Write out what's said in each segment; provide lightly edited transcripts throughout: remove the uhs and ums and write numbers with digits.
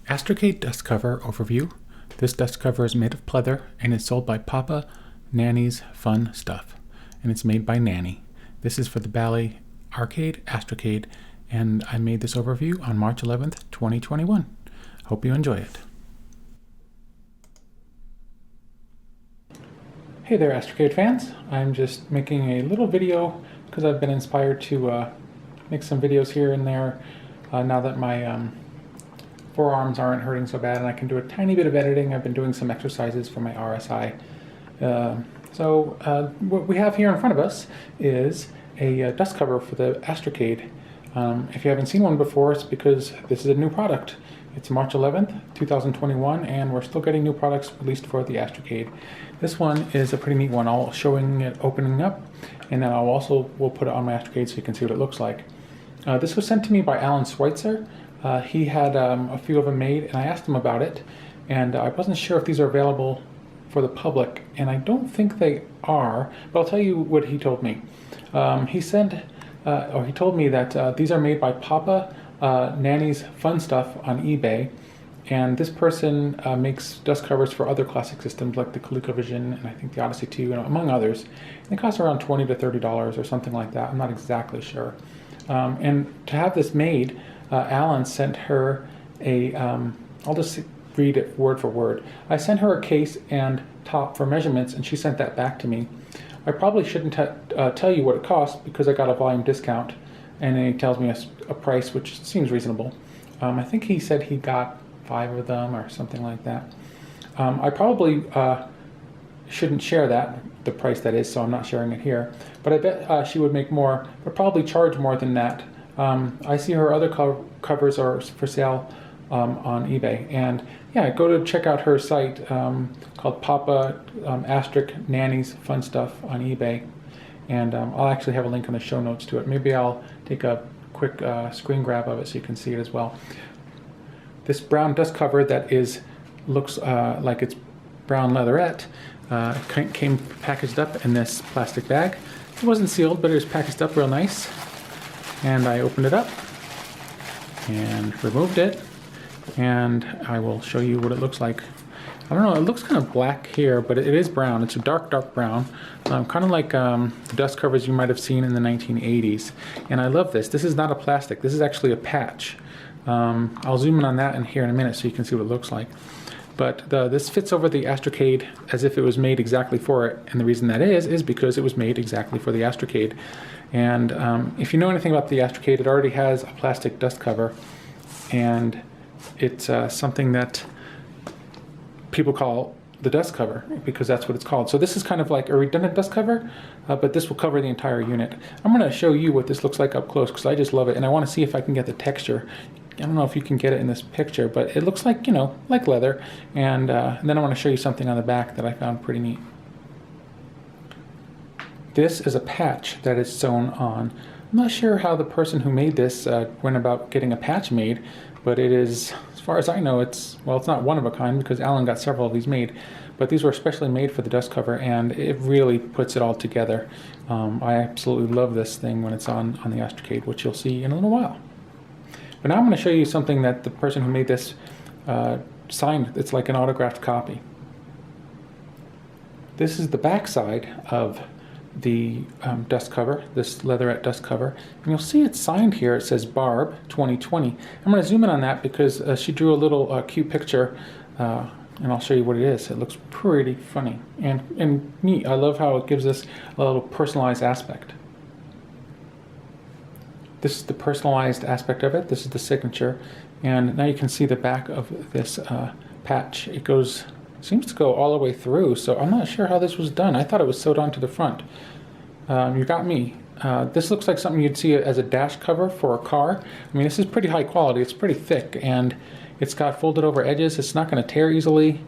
Astrocade dust cover overview. This dust cover is made of pleather and is sold by Papa Nanny's Fun Stuff, and it's made by Nanny. This is for the Bally Arcade, Astrocade, and I made this overview on March 11th, 2021. Hope you enjoy it. Hey there, Astrocade fans. I'm just making a little video because I've been inspired to make some videos here and there now that my forearms aren't hurting so bad and I can do a tiny bit of editing. I've been doing some exercises for my RSI. What we have here in front of us is a dust cover for the Astrocade. If you haven't seen one before, it's because this is a new product. It's March 11th, 2021, and we're still getting new products released for the Astrocade. This one is a pretty neat one. I'll showing it opening up, and then we'll put it on my Astrocade so you can see what it looks like. This was sent to me by Alan Schweitzer. He had a few of them made, and I asked him about it, and I wasn't sure if these are available for the public, and I don't think they are, but I'll tell you what he told me. He told me that these are made by Papa Nanny's Fun Stuff on eBay, and this person makes dust covers for other classic systems like the ColecoVision and I think the Odyssey 2, and among others. And they cost around $20 to $30 or something like that. I'm not exactly sure. And to have this made, Alan sent her a, I'll just read it word for word. I sent her a case and top for measurements, and she sent that back to me. I probably shouldn't tell you what it cost because I got a volume discount, and then he tells me a price which seems reasonable. I think he said he got 5 of them or something like that. I probably shouldn't share the price that is, so I'm not sharing it here. But I bet she would make more, but probably charge more than that. I see her other covers are for sale on eBay, and yeah, go to check out her site called Papa Nanny's Fun Stuff on eBay, and I'll actually have a link in the show notes to it. Maybe I'll take a quick screen grab of it so you can see it as well. This brown dust cover that looks like it's brown leatherette came packaged up in this plastic bag. It wasn't sealed, but it was packaged up real nice. And I opened it up and removed it, and I will show you what it looks like. I don't know, it looks kind of black here, but it is brown. It's a dark brown, kind of like the dust covers you might have seen in the 1980s. And I love this. This is not a plastic. This is actually a patch. I'll zoom in on that here in a minute so you can see what it looks like. But this fits over the Astrocade as if it was made exactly for it. And the reason that is because it was made exactly for the Astrocade. And if you know anything about the Astrocade, it already has a plastic dust cover. And it's something that people call the dust cover because that's what it's called. So this is kind of like a redundant dust cover, but this will cover the entire unit. I'm going to show you what this looks like up close because I just love it. And I want to see if I can get the texture. I don't know if you can get it in this picture, but it looks like, like leather. And then I want to show you something on the back that I found pretty neat. This is a patch that is sewn on. I'm not sure how the person who made this went about getting a patch made, but it is, as far as I know, it's not one of a kind because Alan got several of these made, but these were especially made for the dust cover, and it really puts it all together. I absolutely love this thing when it's on the Astrocade, which you'll see in a little while. But now I'm going to show you something that the person who made this signed. It's like an autographed copy. This is the back side of the dust cover, this leatherette dust cover, and you'll see it's signed here. It says Barb 2020. I'm going to zoom in on that because she drew a little cute picture, and I'll show you what it is. It looks pretty funny and neat. I love how it gives us a little personalized aspect. This is the personalized aspect of it. This is the signature, and now you can see the back of this patch. It seems to go all the way through, so I'm not sure how this was done. I thought it was sewed onto the front. You got me. This looks like something you'd see as a dash cover for a car. I mean, this is pretty high quality. It's pretty thick, and it's got folded over edges. It's not going to tear easily.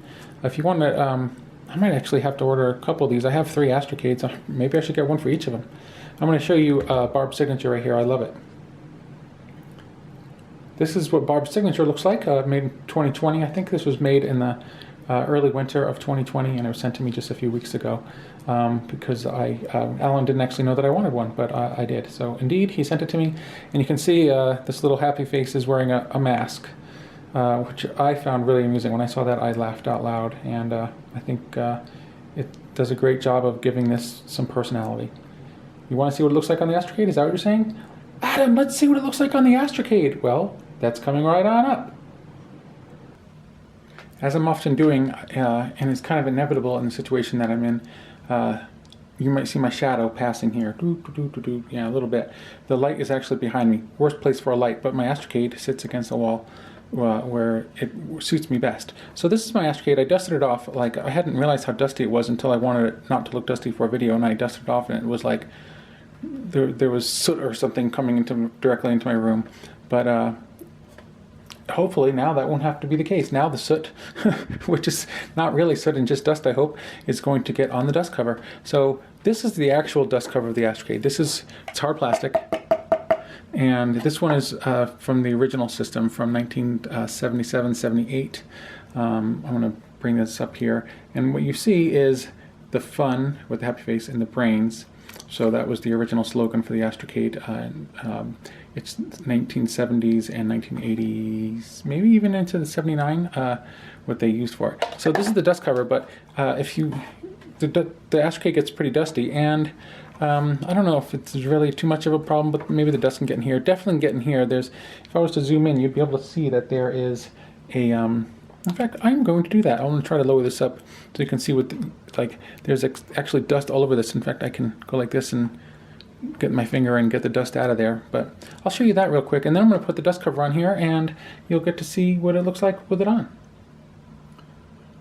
If you want to, I might actually have to order a couple of these. I have 3 Astrocades. Maybe I should get one for each of them. I'm going to show you Barb's signature right here. I love it. This is what Barb's signature looks like, made in 2020. I think this was made in the early winter of 2020, and it was sent to me just a few weeks ago because Alan didn't actually know that I wanted one, but I did. So indeed, he sent it to me, and you can see this little happy face is wearing a mask. which I found really amusing. When I saw that, I laughed out loud, and I think it does a great job of giving this some personality. You want to see what it looks like on the Astrocade? Is that what you're saying? Adam, let's see what it looks like on the Astrocade. Well, that's coming right on up. As I'm often doing, and it's kind of inevitable in the situation that I'm in, you might see my shadow passing here. Yeah, a little bit. The light is actually behind me. Worst place for a light, but my Astrocade sits against the wall where it suits me best. So this is my Astrocade. I dusted it off. Like, I hadn't realized how dusty it was until I wanted it not to look dusty for a video, and I dusted it off, and it was like there was soot or something coming directly into my room. But hopefully now that won't have to be the case. Now the soot, which is not really soot and just dust, I hope, is going to get on the dust cover. So this is the actual dust cover of the Astrocade. It's hard plastic, and this one is from the original system from 1977-78. I'm going to bring this up here, and what you see is the fun with the happy face and the brains. So that was the original slogan for the Astrocade. It's 1970s and 1980s, maybe even into the 79, what they used for it. So this is the dust cover, but the Astrocade gets pretty dusty, and I don't know if it's really too much of a problem, but maybe the dust can get in here. Definitely get in here. If I was to zoom in, you'd be able to see that there is a, in fact, I'm going to do that. I want to try to lower this up so you can see what, there's actually dust all over this. In fact, I can go like this and get my finger and get the dust out of there. But I'll show you that real quick, and then I'm going to put the dust cover on here, and you'll get to see what it looks like with it on.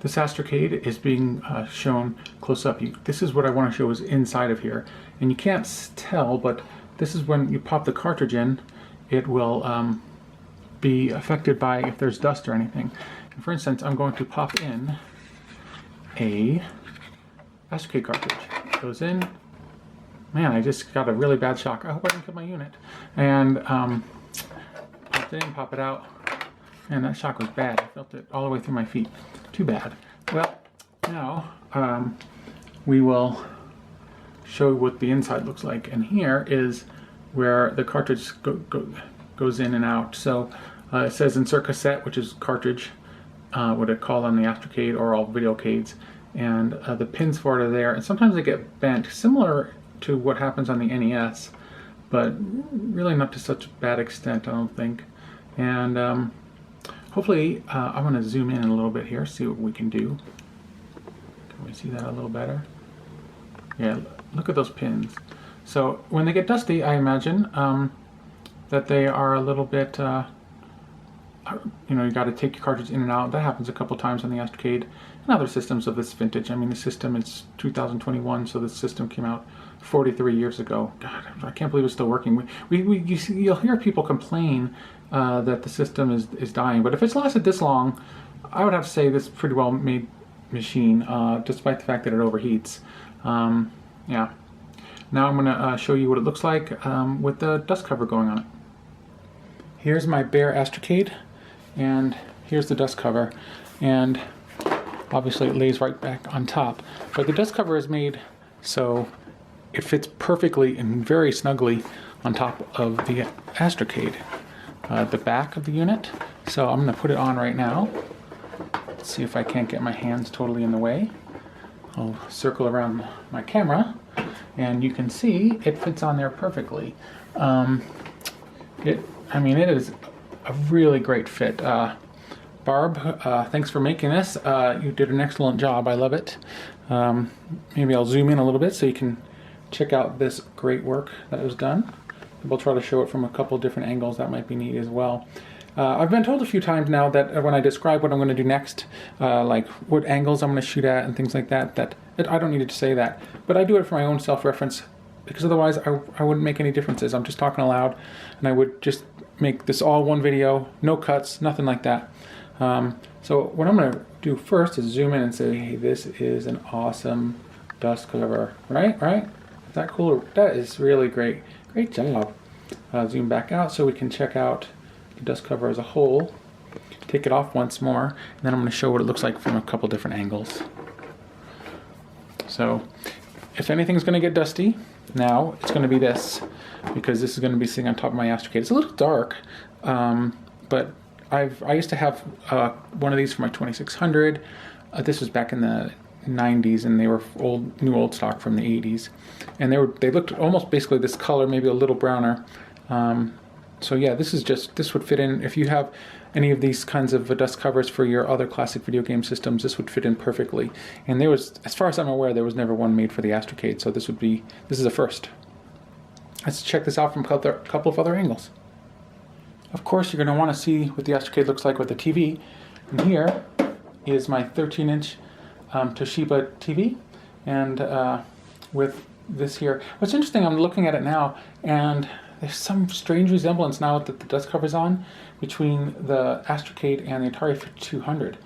This Astrocade is being shown close up. This is what I want to show is inside of here. And you can't tell, but this is when you pop the cartridge in, it will be affected by if there's dust or anything. And for instance, I'm going to pop in a Astrocade cartridge. It goes in. Man, I just got a really bad shock. I hope I didn't kill my unit. And pop it in, pop it out. Man, that shock was bad. I felt it all the way through my feet. Too bad. Well, now we will show what the inside looks like. And here is where the cartridge goes in and out. So it says insert cassette, which is cartridge, what it called on the Astrocade or all Videocades. And the pins for it are there. And sometimes they get bent, similar to what happens on the NES, but really not to such a bad extent, I don't think. And hopefully, I'm going to zoom in a little bit here, see what we can do. Can we see that a little better? Yeah, look at those pins. So when they get dusty, I imagine that they are a little bit, you got to take your cartridge in and out. That happens a couple times on the Astrocade and other systems of this vintage. I mean, the system is 2021, so this system came out 43 years ago. God, I can't believe it's still working. You'll hear people complain that the system is dying, but if it's lasted this long, I would have to say this is a pretty well made machine, despite the fact that it overheats. Yeah. Now I'm going to show you what it looks like with the dust cover going on it. Here's my bare Astrocade, and here's the dust cover, and obviously it lays right back on top. But the dust cover is made so it fits perfectly and very snugly on top of the Astrocade, the back of the unit. So I'm going to put it on right now. Let's see if I can't get my hands totally in the way. I'll circle around my camera, and you can see it fits on there perfectly. It is a really great fit. Barb, thanks for making this. You did an excellent job. I love it. Maybe I'll zoom in a little bit so you can check out this great work that was done. We'll try to show it from a couple different angles. That might be neat as well. I've been told a few times now that when I describe what I'm going to do next, like what angles I'm going to shoot at and things like that I don't need to say that. But I do it for my own self-reference, because otherwise I wouldn't make any differences. I'm just talking aloud, and I would just make this all one video, no cuts, nothing like that. So what I'm going to do first is zoom in and say, hey, this is an awesome dust cover, right? Is that cool? That is really great. Great job. Zoom back out so we can check out the dust cover as a whole. Take it off once more, and then I'm going to show what it looks like from a couple different angles. So if anything's going to get dusty, now it's going to be this, because this is going to be sitting on top of my Astrocade. It's a little dark, but I used to have one of these for my 2600. This was back in the 90s, and they were new old stock from the 80s, and they looked almost basically this color, maybe a little browner. So yeah, this would fit in if you have any of these kinds of dust covers for your other classic video game systems. This would fit in perfectly. And there was, as far as I'm aware, there was never one made for the Astrocade, so this is a first. Let's check this out from a couple of other angles. Of course, you're going to want to see what the Astrocade looks like with the TV. And here is my 13-inch Toshiba TV, and with this here. What's interesting, I'm looking at it now, and there's some strange resemblance now that the dust cover's on between the Astrocade and the Atari 200.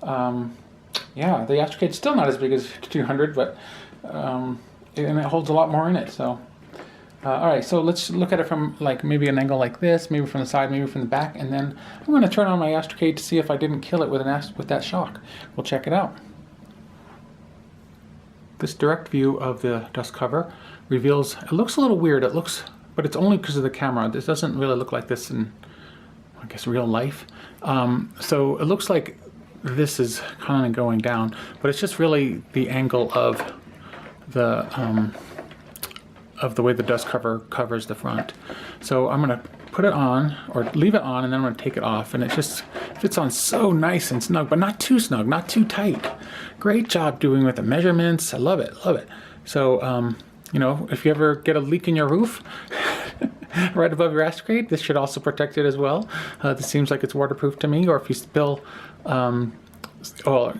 Yeah, the Astrocade's still not as big as 200, but and it holds a lot more in it. So, all right, so let's look at it from like maybe an angle like this, maybe from the side, maybe from the back, and then I'm going to turn on my Astrocade to see if I didn't kill it with that shock. We'll check it out. This direct view of the dust cover reveals, it looks a little weird, but it's only because of the camera. This doesn't really look like this in, I guess, real life. So it looks like this is kind of going down, but it's just really the angle of the way the dust cover covers the front. So I'm gonna put it on, or leave it on, and then I'm gonna take it off, and it just fits on so nice and snug, but not too snug, not too tight. Great job doing with the measurements. I love it, love it. So, you know, if you ever get a leak in your roof, right above your Astrocade, this should also protect it as well. This seems like it's waterproof to me. Or if you spill, oh,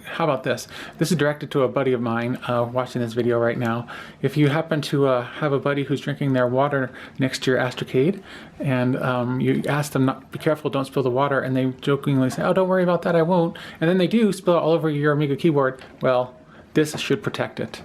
how about this? This is directed to a buddy of mine watching this video right now. If you happen to have a buddy who's drinking their water next to your Astrocade, and you ask them, not, be careful, don't spill the water, and they jokingly say, oh, don't worry about that, I won't, and then they do spill it all over your Amiga keyboard, well, this should protect it.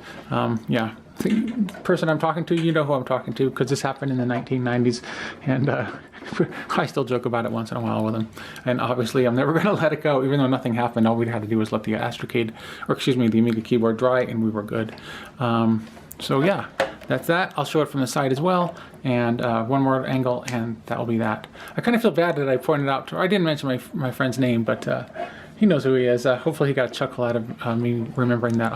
Yeah. The person I'm talking to, you know who I'm talking to, because this happened in the 1990s, and I still joke about it once in a while with him. And obviously, I'm never going to let it go, even though nothing happened. All we had to do was let the Astrocade, or excuse me, the Amiga keyboard dry, and we were good. So yeah, that's that. I'll show it from the side as well, and one more angle, and that will be that. I kind of feel bad that I pointed out to, I didn't mention my friend's name, but he knows who he is. Hopefully, he got a chuckle out of me remembering that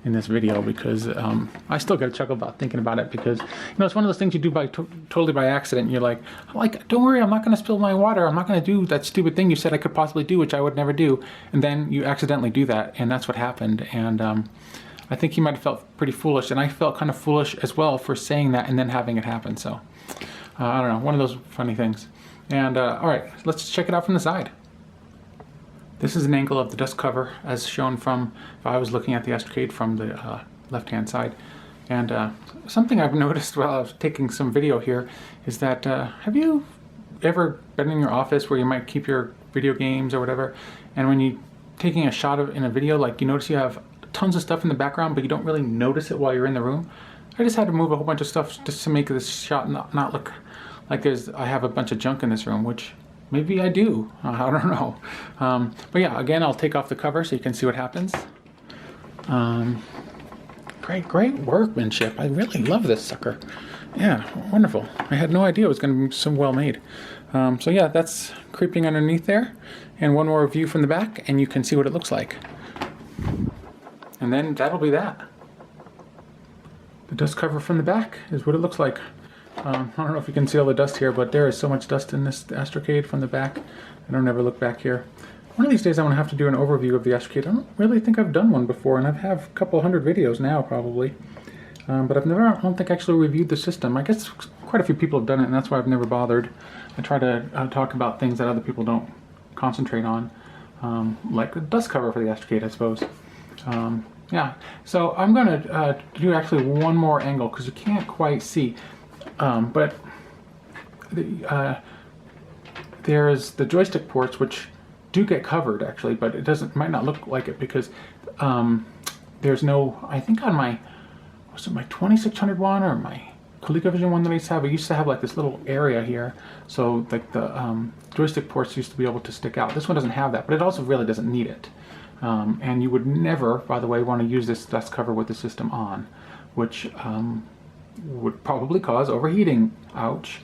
in this video, because I still get a chuckle about thinking about it, because you know, it's one of those things you do by totally by accident. You're like, don't worry, I'm not going to spill my water. I'm not going to do that stupid thing you said I could possibly do, which I would never do. And then you accidentally do that, and that's what happened. And I think he might have felt pretty foolish, and I felt kind of foolish as well for saying that and then having it happen. So I don't know, one of those funny things. And all right, let's check it out from the side. This is an angle of the dust cover as shown from, if I was looking at the Astrocade from the left-hand side. And something I've noticed while I was taking some video here is that, have you ever been in your office where you might keep your video games or whatever, and when you're taking a shot of in a video, like you notice you have tons of stuff in the background, but you don't really notice it while you're in the room? I just had to move a whole bunch of stuff just to make this shot not look like I have a bunch of junk in this room, which maybe I do. I don't know. But yeah, again, I'll take off the cover so you can see what happens. Great workmanship. I really love this sucker. Yeah, wonderful. I had no idea it was going to be so well made. So yeah, that's creeping underneath there. And one more view from the back, and you can see what it looks like. And then that'll be that. The dust cover from the back is what it looks like. I don't know if you can see all the dust here, but there is so much dust in this Astrocade from the back. I don't ever look back here. One of these days I'm going to have to do an overview of the Astrocade. I don't really think I've done one before, and I have a couple hundred videos now probably. But I don't think actually reviewed the system. I guess quite a few people have done it, and that's why I've never bothered. I try to talk about things that other people don't concentrate on, like the dust cover for the Astrocade, I suppose. Yeah, so I'm going to do actually one more angle, because you can't quite see. But there's the joystick ports, which do get covered actually, but it might not look like it, because there's no, I think on my, was it my 2600 one or my ColecoVision one that I used to have like this little area here, so like the joystick ports used to be able to stick out. This one doesn't have that, but it also really doesn't need it. And you would never, by the way, want to use this dust cover with the system on, which would probably cause overheating. Ouch.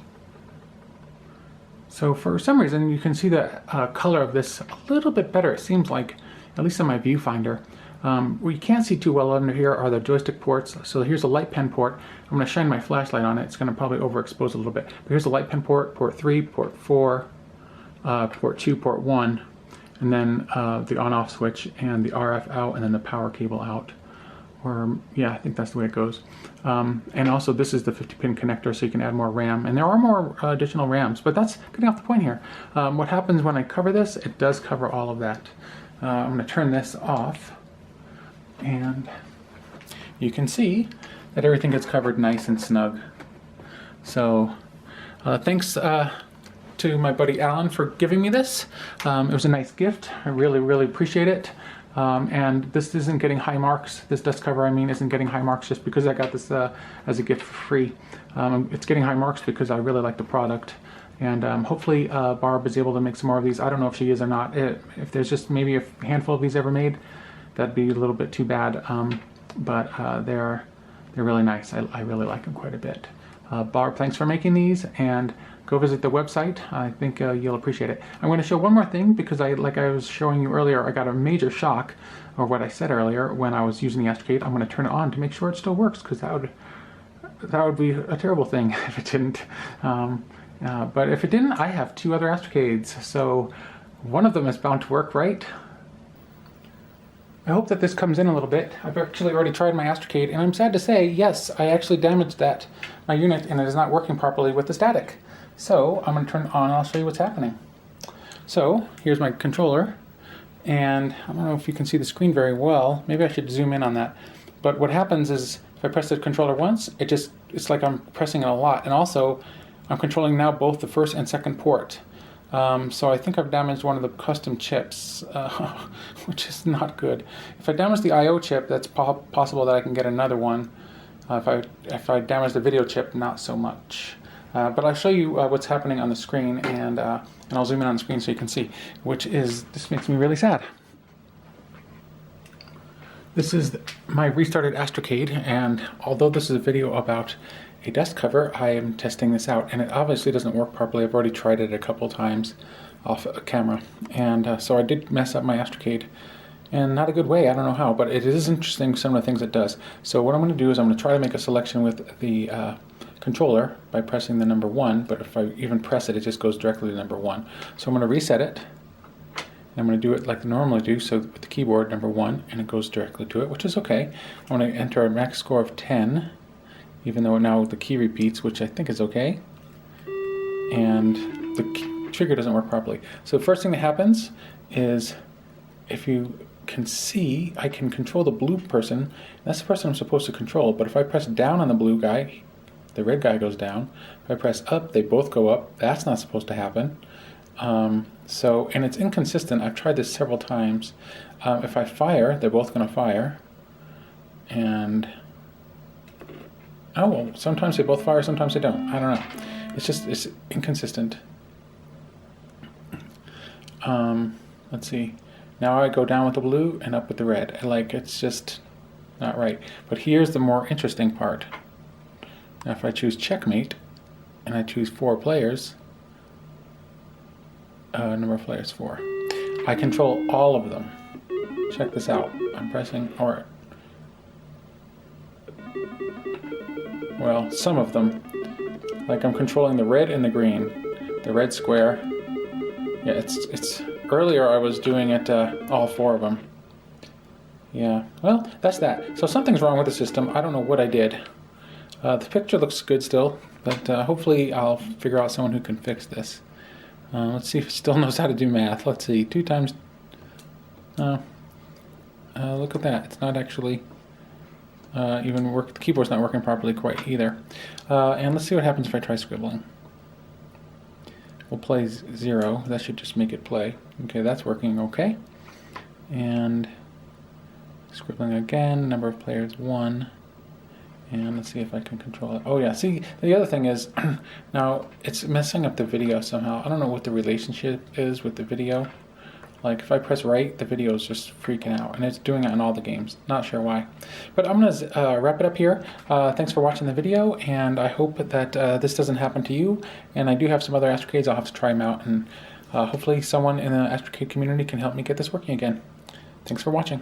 So for some reason, you can see the color of this a little bit better, it seems like, at least in my viewfinder. What you can't see too well under here are the joystick ports. So here's a light pen port. I'm going to shine my flashlight on it. It's going to probably overexpose a little bit. But here's a light pen port, port 3, port 4, port 2, port 1, and then the on-off switch, and the RF out, and then the power cable out. Or, yeah, I think that's the way it goes. And also this is the 50-pin connector, so you can add more RAM. And there are more additional RAMs, but that's getting off the point here. What happens when I cover this, it does cover all of that. I'm going to turn this off, and you can see that everything gets covered nice and snug. So thanks to my buddy Alan for giving me this. It was a nice gift. I really, really appreciate it. And this isn't getting high marks. This dust cover, I mean, isn't getting high marks just because I got this as a gift for free. It's getting high marks because I really like the product. And hopefully Barb is able to make some more of these. I don't know if she is or not. If there's just maybe a handful of these ever made, that'd be a little bit too bad. But they're really nice. I really like them quite a bit. Barb, thanks for making these, and go visit the website. I think you'll appreciate it. I'm going to show one more thing because like I was showing you earlier, I got a major shock, or what I said earlier, when I was using the Astrocade. I'm going to turn it on to make sure it still works, because that would be a terrible thing if it didn't. But if it didn't, I have 2 other Astrocades, so one of them is bound to work, right? I hope that this comes in a little bit. I've actually already tried my Astrocade, and I'm sad to say, yes, I actually damaged my unit, and it is not working properly with the static. So I'm going to turn it on, and I'll show you what's happening. So here's my controller, and I don't know if you can see the screen very well. Maybe I should zoom in on that. But what happens is, if I press the controller once, it's like I'm pressing it a lot, and also I'm controlling now both the first and second port. So I think I've damaged one of the custom chips, which is not good. If I damage the I/O chip, that's possible that I can get another one. If I damage the video chip, not so much. But I'll show you what's happening on the screen, and I'll zoom in on the screen so you can see, this makes me really sad. This is my restarted Astrocade, and although this is a video about a dust cover, I am testing this out, and it obviously doesn't work properly. I've already tried it a couple times off camera, and so I did mess up my Astrocade, and not a good way. I don't know how, but it is interesting, some of the things it does. So what I'm going to do is I'm going to try to make a selection with the controller by pressing the number 1, but if I even press it, it just goes directly to number 1. So I'm going to reset it. I'm going to do it like I normally do, so with the keyboard, number 1, and it goes directly to it, which is okay. I'm going to enter a max score of 10, even though now the key repeats, which I think is okay. And the trigger doesn't work properly. So the first thing that happens is, if you can see, I can control the blue person. That's the person I'm supposed to control, but if I press down on the blue guy, the red guy goes down. If I press up, they both go up. That's not supposed to happen. And it's inconsistent. I've tried this several times. If I fire, they're both going to fire. And oh, well, sometimes they both fire, sometimes they don't. I don't know. It's inconsistent. Let's see. Now I go down with the blue and up with the red. It's just not right. But here's the more interesting part. Now if I choose checkmate, and I choose 4 players, number of players 4. I control all of them. Check this out. I'm pressing, well, some of them. Like I'm controlling the red and the green. The red square. Yeah, it's earlier I was doing it all 4 of them. Yeah, well, that's that. So something's wrong with the system. I don't know what I did. The picture looks good still, but hopefully I'll figure out someone who can fix this. Let's see if it still knows how to do math. Let's see, 2 times... look at that. It's not actually even work. The keyboard's not working properly quite either. And let's see what happens if I try scribbling. We'll play 0. That should just make it play. Okay, that's working okay. And scribbling again. Number of players 1. And let's see if I can control it. Oh yeah, see, the other thing is, now it's messing up the video somehow. I don't know what the relationship is with the video. Like if I press right, the video is just freaking out, and it's doing it on all the games. Not sure why. But I'm gonna wrap it up here. Thanks for watching the video, and I hope that this doesn't happen to you. And I do have some other Astrocades. I'll have to try them out, and hopefully someone in the Astrocade community can help me get this working again. Thanks for watching.